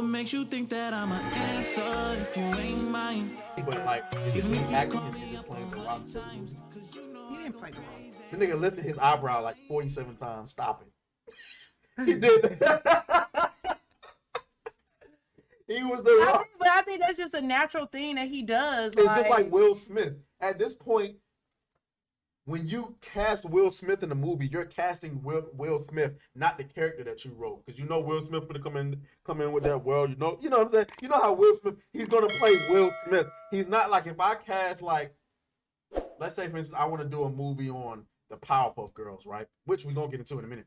What makes you think that I'm an answer if you ain't mine? But like, is it really acting? Is he just playing the rock for the movie? He didn't play the role. The nigga lifted his eyebrow like 47 times. Stop it. He did. He was the rock. I think that's just a natural thing that he does. It's just like Will Smith. At this point, when you cast Will Smith in a movie, you're casting Will Smith, not the character that you wrote. Because you know Will Smith gonna come in with that world. You know what I'm saying? You know how Will Smith, he's gonna play Will Smith. He's not like, if I cast like, let's say for instance, I want to do a movie on the Powerpuff Girls, right? Which we're gonna get into in a minute.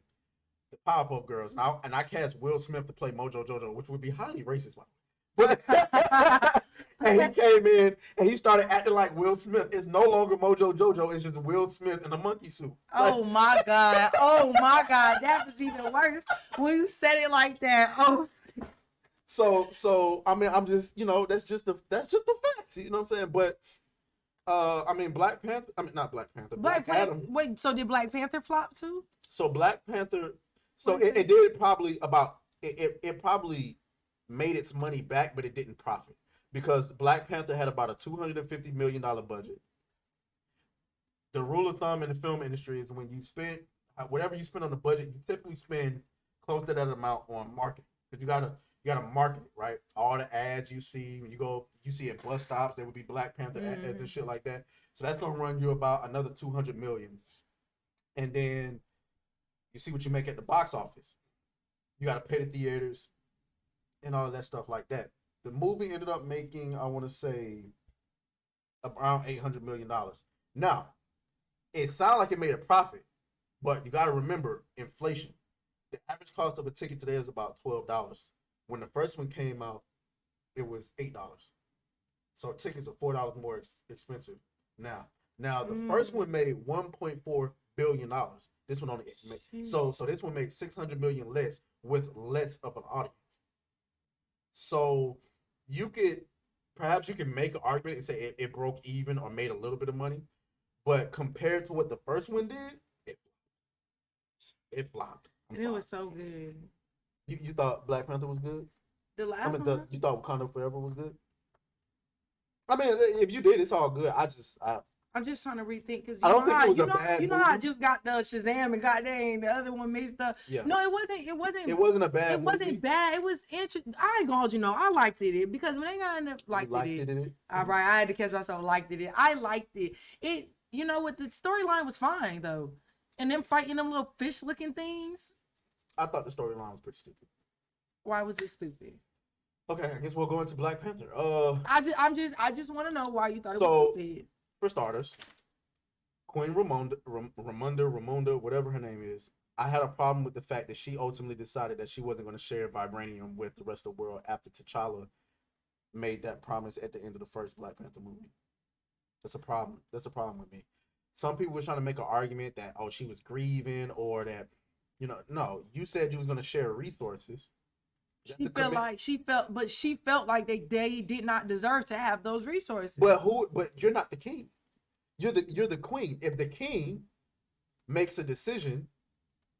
The Powerpuff Girls. And I cast Will Smith to play Mojo Jojo, which would be highly racist, by the way. And he came in and he started acting like Will Smith. It's no longer Mojo Jojo. It's just Will Smith in a monkey suit. Oh my God. Oh my God. That was even worse when you said it like that. Oh. So I mean, I'm just, that's just the facts. You know what I'm saying? But I mean, Black Panther. I mean, not Black Panther. Black Adam. Wait, so did Black Panther flop too? So Black Panther. So it did probably it probably made its money back, but it didn't profit because Black Panther had about a $250 million budget. The rule of thumb in the film industry is when you spend whatever you spend on the budget, you typically spend close to that amount on marketing because you gotta market it, right? All the ads you see when you see at bus stops, there would be Black Panther ads and shit like that. So that's gonna run you about another $200 million, and then you see what you make at the box office. You gotta pay the theaters and all of that stuff like that. The movie ended up making, I want to say, around $800 million. Now, it sounded like it made a profit, but you got to remember inflation. The average cost of a ticket today is about $12. When the first one came out, it was $8. So tickets are $4 more expensive now. Now, the first one made $1.4 billion. This one only made, so this one made $600 million less with less of an audience. So you could make an argument and say it broke even or made a little bit of money, but compared to what the first one did, it flopped. It was so good. You thought Black Panther was good? The last one? You thought Wakanda Forever was good? I mean, if you did, it's all good. I'm just trying to rethink because I don't think it was a bad movie. how I just got the Shazam and got dang the other one mixed up. Yeah. No, it wasn't a bad movie. It wasn't bad. It was interesting. I ain't gonna hold you. I liked it because when they got in liked it. All right, I had to catch myself. Liked it. I liked it. It what the storyline was fine though, and them fighting them little fish looking things. I thought the storyline was pretty stupid. Why was it stupid? Okay, I guess we'll go into Black Panther. I just want to know why you thought it was stupid. For starters, Queen Ramonda, whatever her name is, I had a problem with the fact that she ultimately decided that she wasn't going to share vibranium with the rest of the world after T'Challa made that promise at the end of the first Black Panther movie. That's a problem. That's a problem with me. Some people were trying to make an argument that, she was grieving or that, no, you said you was going to share resources. She felt like they did not deserve to have those resources. But you're not the king. You're the queen. If the king makes a decision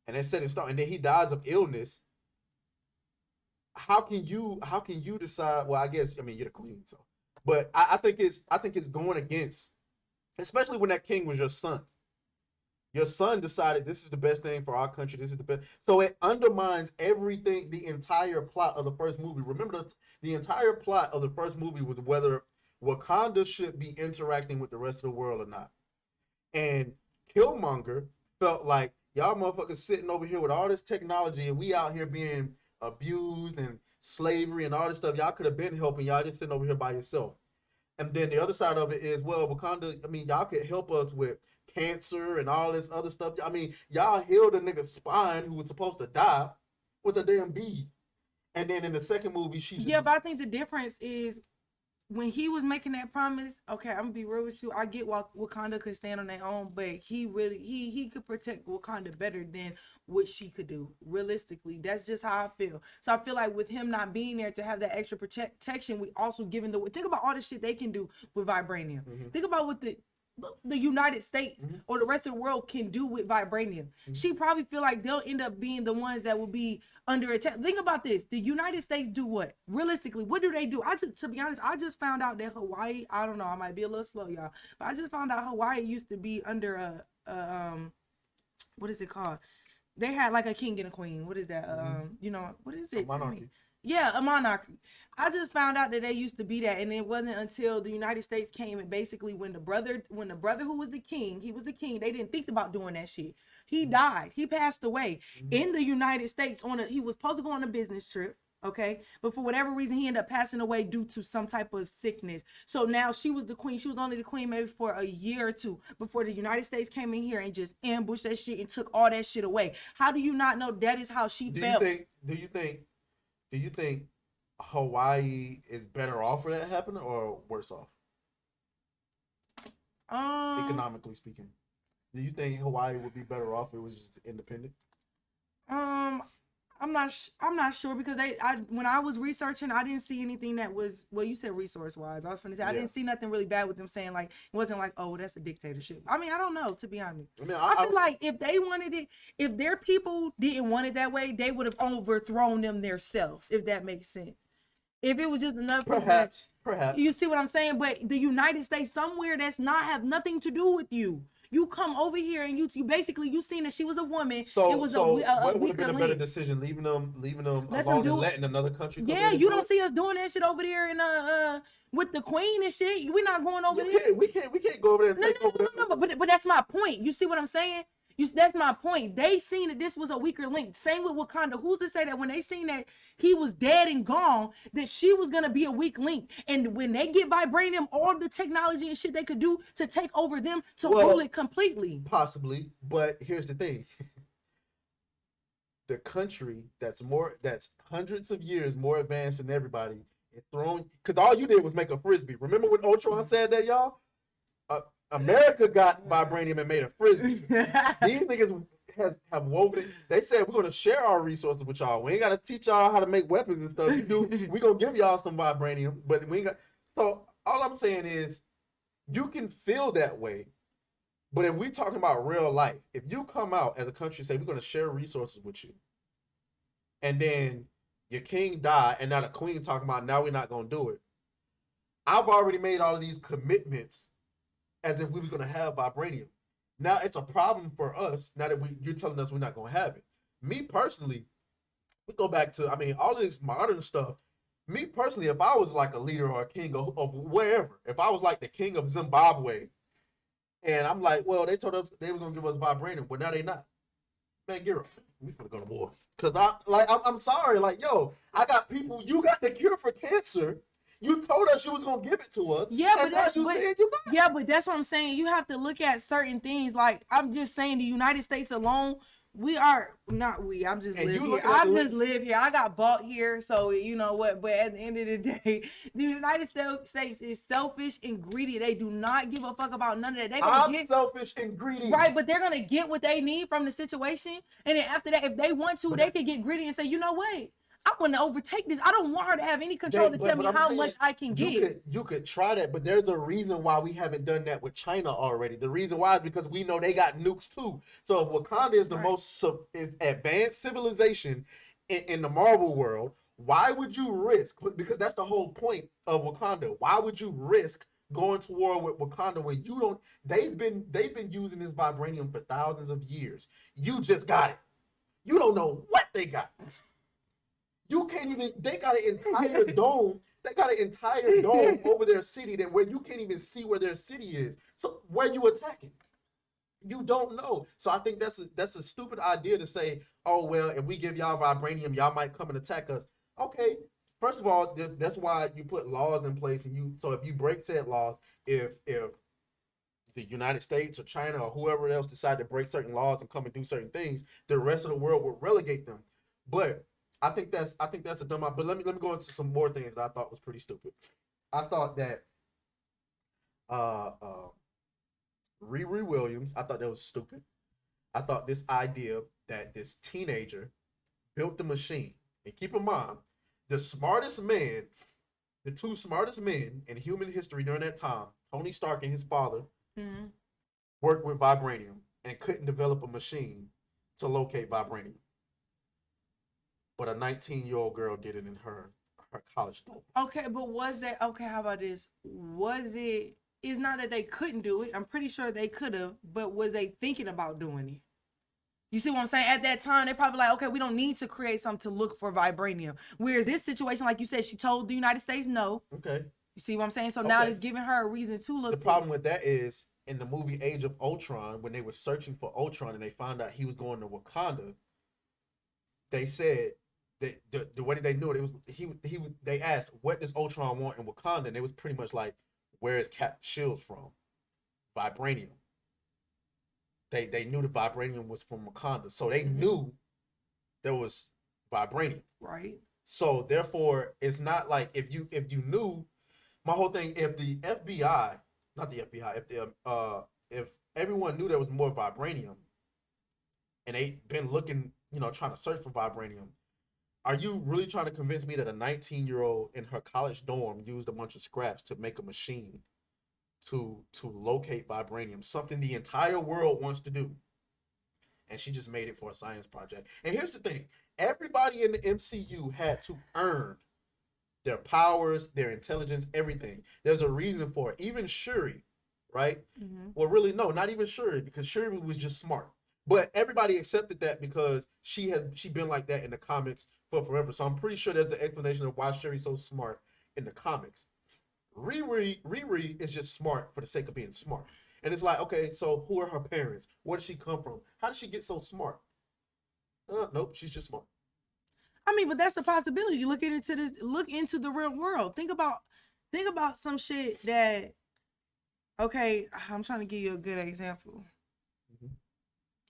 and it's set in stone and then he dies of illness, how can you decide? Well, you're the queen, so. But I think it's going against, especially when that king was your son. Your son decided this is the best thing for our country. This is the best. So it undermines everything, the entire plot of the first movie. Remember, the entire plot of the first movie was whether Wakanda should be interacting with the rest of the world or not. And Killmonger felt like, y'all motherfuckers sitting over here with all this technology and we out here being abused and slavery and all this stuff. Y'all could have been helping. Y'all just sitting over here by yourself. And then the other side of it is, well, Wakanda, y'all could help us with cancer and all this other stuff. Y'all healed a nigga's spine who was supposed to die with a damn bead. And then in the second movie, but I think the difference is when he was making that promise, okay, I'm gonna be real with you. I get Wakanda could stand on their own, but he could protect Wakanda better than what she could do. Realistically, that's just how I feel. So I feel like with him not being there to have that extra protection, we also think about all the shit they can do with vibranium. Think about what the United States Mm-hmm. or the rest of the world can do with vibranium. She probably feel like they'll end up being the ones that will be under attack. Think about this. The United States do what? Realistically, what do they do? To be honest, I just found out that Hawaii, I don't know, I might be a little slow, y'all, but I just found out Hawaii used to be under what is it called? They had like a king and a queen. What is that? You know, what is it? A monarchy. Yeah, a monarchy. I just found out that they used to be that, and it wasn't until the United States came and basically when the brother who was the king, he was the king. They didn't think about doing that shit. He died. He passed away in the United States he was supposed to go on a business trip. Okay, but for whatever reason, he ended up passing away due to some type of sickness. So now she was the queen. She was only the queen maybe for a year or two before the United States came in here and just ambushed that shit and took all that shit away. How do you not know that is how she felt? Do you think Hawaii is better off for that happening or worse off? Economically speaking. Do you think Hawaii would be better off if it was just independent? I'm not sure because when I was researching, I didn't see anything that was, well, you said resource wise. I was finna say I didn't see nothing really bad with them saying like it wasn't like, oh, that's a dictatorship. I mean, I don't know, to be honest. I mean, I feel like if they wanted it, if their people didn't want it that way, they would have overthrown them themselves, if that makes sense. If it was just another perhaps you see what I'm saying? But the United States, somewhere that's not have nothing to do with you. You come over here and you basically you seen that she was a woman. So it was what would have weaker been a better link. decision, leaving them Let alone them do and it. letting another country come Yeah, in and you do don't it? see us doing that shit over there in with the queen and shit. We're not going over there. We can't go over there and take over there. No, but that's my point. You see what I'm saying? That's my point. They seen that this was a weaker link. Same with Wakanda. Who's to say that when they seen that he was dead and gone, that she was gonna be a weak link? And when they get vibranium, all the technology and shit they could do to take over them to rule it completely. Possibly, but here's the thing: the country that's hundreds of years more advanced than everybody is throwing. Because all you did was make a frisbee. Remember when Ultron said that, y'all? America got vibranium and made a frisbee. These niggas have woven. They said we're gonna share our resources with y'all. We ain't gotta teach y'all how to make weapons and stuff. We gonna give y'all some vibranium, but we ain't got. So all I'm saying is, you can feel that way, but if we talking about real life, if you come out as a country and say we're gonna share resources with you, and then your king died, and now the queen talking about now we're not gonna do it. I've already made all of these commitments as if we was gonna have vibranium. Now it's a problem for us. Now that you're telling us we're not gonna have it. Me personally, we go back to all of this modern stuff. Me personally, if I was like a leader or a king of wherever, if I was like the king of Zimbabwe, and I'm like, well, they told us they was gonna give us vibranium, but now they not. Man, get up. We finna go to war. Cause I'm sorry, like, yo, I got people. You got the cure for cancer. You told us you was gonna give it to us. Yeah, but that's what I'm saying. You have to look at certain things. Like I'm just saying, the United States alone, we are not we. I'm just live here. I'm just live here. I got bought here, so you know what. But at the end of the day, the United States is selfish and greedy. They do not give a fuck about none of that. They gonna get selfish and greedy, right? But they're gonna get what they need from the situation, and then after that, if they want to, they can get greedy and say, you know what? I want to overtake this. I don't want her to have any control to tell me how much I can get. You could try that, but there's a reason why we haven't done that with China already. The reason why is because we know they got nukes too. So if Wakanda is the most advanced civilization in the Marvel world, why would you risk? Because that's the whole point of Wakanda. Why would you risk going to war with Wakanda when you don't? They've been using this vibranium for thousands of years. You just got it. You don't know what they got. You can't even. They got an entire dome. They got an entire dome over their city where you can't even see where their city is. So where you attacking? You don't know. So I think that's a stupid idea to say, oh well, if we give y'all vibranium, y'all might come and attack us. Okay. First of all, that's why you put laws in place, and so if you break said laws, if the United States or China or whoever else decide to break certain laws and come and do certain things, the rest of the world will relegate them. But I think that's a dumb idea. But let me go into some more things that I thought was pretty stupid. I thought that Riri Williams, I thought that was stupid. I thought this idea that this teenager built the machine. And keep in mind, the two smartest men in human history during that time, Tony Stark and his father, Mm-hmm. worked with vibranium and couldn't develop a machine to locate vibranium, but a 19-year-old girl did it in her college dorm. Okay, but was that okay? How about this? Was it? It's not that they couldn't do it. I'm pretty sure they could have, but was they thinking about doing it? You see what I'm saying? At that time, they're probably like, okay, we don't need to create something to look for vibranium. Whereas this situation, like you said, she told the United States no. Okay. You see what I'm saying? So now Okay. it's giving her a reason to look. The problem with that is in the movie Age of Ultron, when they were searching for Ultron and they found out he was going to Wakanda, they said that the way that they knew it, it was he they asked what does Ultron want in Wakanda, and it was pretty much like, where is Cap Shields from? Vibranium. They knew the vibranium was from Wakanda, so they knew there was vibranium. Right. So therefore, it's not like if you knew. My whole thing, if the FBI, not the FBI, if everyone knew there was more vibranium, and they'd been looking, trying to search for vibranium, are you really trying to convince me that a 19-year-old in her college dorm used a bunch of scraps to make a machine to locate vibranium, something the entire world wants to do, and she just made it for a science project? And here's the thing: everybody in the MCU had to earn their powers, their intelligence, everything. There's a reason for it. Even Shuri, right? Mm-hmm. Well, really, no, not even Shuri, because Shuri was just smart. But everybody accepted that because she been like that in the comics for forever. So I'm pretty sure there's the explanation of why Shuri's so smart in the comics. Riri is just smart for the sake of being smart. And it's like, okay, so who are her parents? Where did she come from? How did she get so smart? Nope, she's just smart. I mean, but that's a possibility. Look into the real world. Think about some shit that. Okay, I'm trying to give you a good example.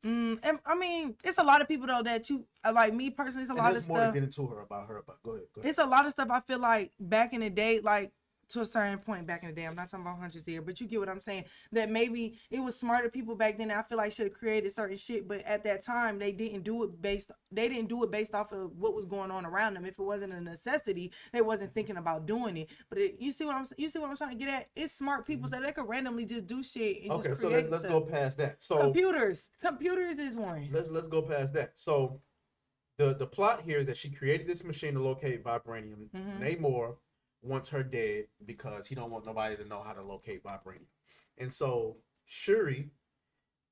And, I mean, it's a lot of people though that you like. Me personally, it's a lot of stuff. There's more to get into her about. Go ahead. It's a lot of stuff I feel like back in the day, like to a certain point back in the day. I'm not talking about hundreds here, but you get what I'm saying. That maybe it was smarter people back then. I feel like should have created certain shit, but at that time they didn't do it based off of what was going on around them. If it wasn't a necessity, they wasn't thinking about doing it. But you see what I'm trying to get at? It's smart people so they could randomly just do shit and okay, just so create let's stuff. go past that. So computers is one. Let's go past that. So the plot here is that she created this machine to locate vibranium. Namor wants her dead because he don't want nobody to know how to locate vibranium. And so Shuri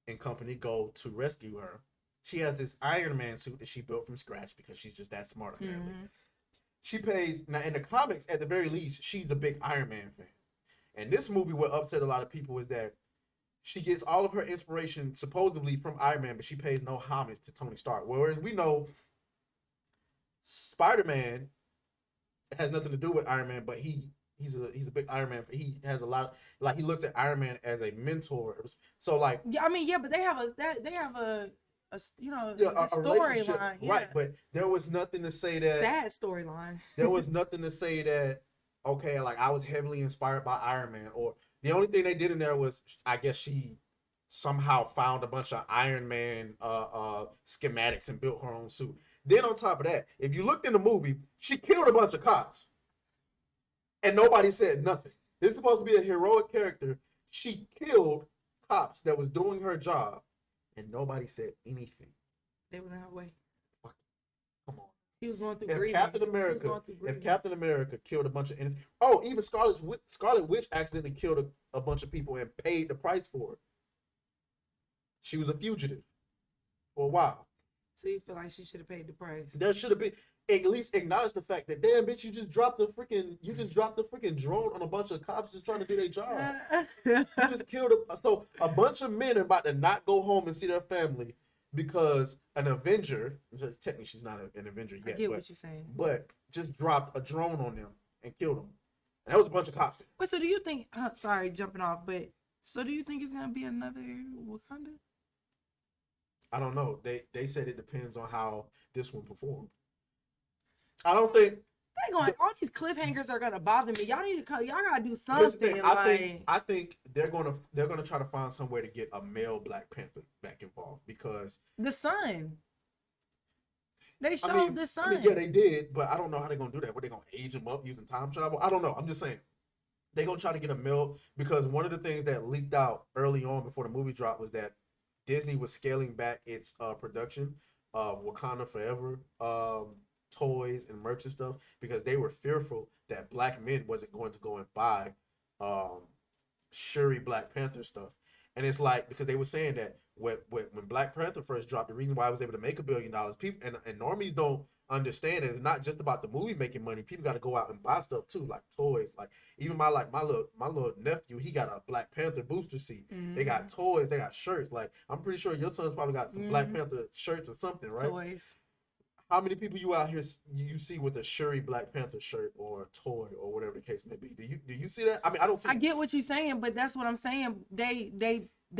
and company go to rescue her. She has this Iron Man suit that she built from scratch because she's just that smart, apparently. She pays, now in the comics, at the very least, she's a big Iron Man fan. And this movie, what upset a lot of people is that she gets all of her inspiration supposedly from Iron Man, but she pays no homage to Tony Stark. Whereas we know Spider-Man has nothing to do with Iron Man, but he's a big Iron Man. He has a lot, like he looks at Iron Man as a mentor. So like, yeah, I mean, yeah, but they have a a storyline, right? But there was nothing to say that storyline. There was nothing to say that okay, like I was heavily inspired by Iron Man, or the only thing they did in there was I guess she somehow found a bunch of Iron Man schematics and built her own suit. Then on top of that, if you looked in the movie, she killed a bunch of cops. And nobody said nothing. This is supposed to be a heroic character. She killed cops that was doing her job. And nobody said anything. They was in her way. Come on. She was going through If Captain America killed a bunch of innocent... Oh, even Scarlet Witch accidentally killed a bunch of people and paid the price for it. She was a fugitive for a while. So you feel like she should have paid the price? There should have been at least acknowledge the fact that damn bitch, you just dropped the freaking drone on a bunch of cops just trying to do their job. You just killed a bunch of men are about to not go home and see their family because an Avenger, technically she's not an Avenger yet. I get what you're saying. But just dropped a drone on them and killed them. And that was a bunch of cops. Wait, so do you think sorry, jumping off, but so do you think it's gonna be another Wakanda? I don't know. They said it depends on how this one performed. I don't think all these cliffhangers are gonna bother me. Y'all need to y'all gotta do something. I think they're gonna try to find somewhere to get a male Black Panther back involved because the son. They showed the son. yeah, they did, but I don't know how they're gonna do that. Were they gonna age him up using time travel? I don't know. I'm just saying. they gonna try to get a male, because one of the things that leaked out early on before the movie dropped was that Disney was scaling back its production of Wakanda Forever toys and merch and stuff, because they were fearful that black men wasn't going to go and buy um, Shuri Black Panther stuff. And it's like, because they were saying that when Black Panther first dropped, the reason why I was able to make $1 billion, people and normies don't understand it. It's not just about the movie making money. People got to go out and buy stuff too, like toys. Like even my little nephew, he got a Black Panther booster seat. They got toys, they got shirts. Like I'm pretty sure your son's probably got some Black Panther shirts or something, right? Toys. How many people you out here you see with a Shuri Black Panther shirt or a toy or whatever the case may be? Do you see that? I mean, I don't see. I get what you're saying, but that's what I'm saying. They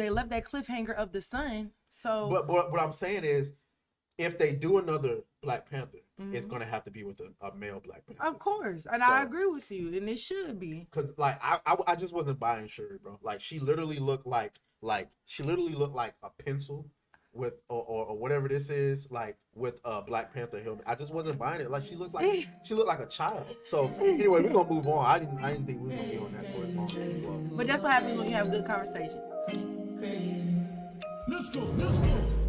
left that cliffhanger of the sun. So, but what I'm saying is, if they do another Black Panther, it's gonna have to be with a male Black Panther. Of course, and I agree with you, and it should be. Cause like I just wasn't buying Shuri, bro. Like she literally looked like a pencil with or whatever this is, like with a Black Panther helmet. I just wasn't buying it. Like she looked like a child. So anyway, we're gonna move on. I didn't think we were gonna be on that for as long as we was. But that's what happens when you have good conversations. Let's go.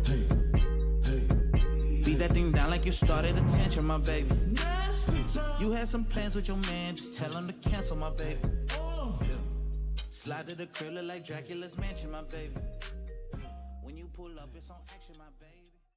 Hey. Beat that thing down like you started attention, my baby. You had some plans with your man, just tell him to cancel, my baby. Slide to the crib, look like Dracula's mansion, my baby. When you pull up, it's on action, my baby.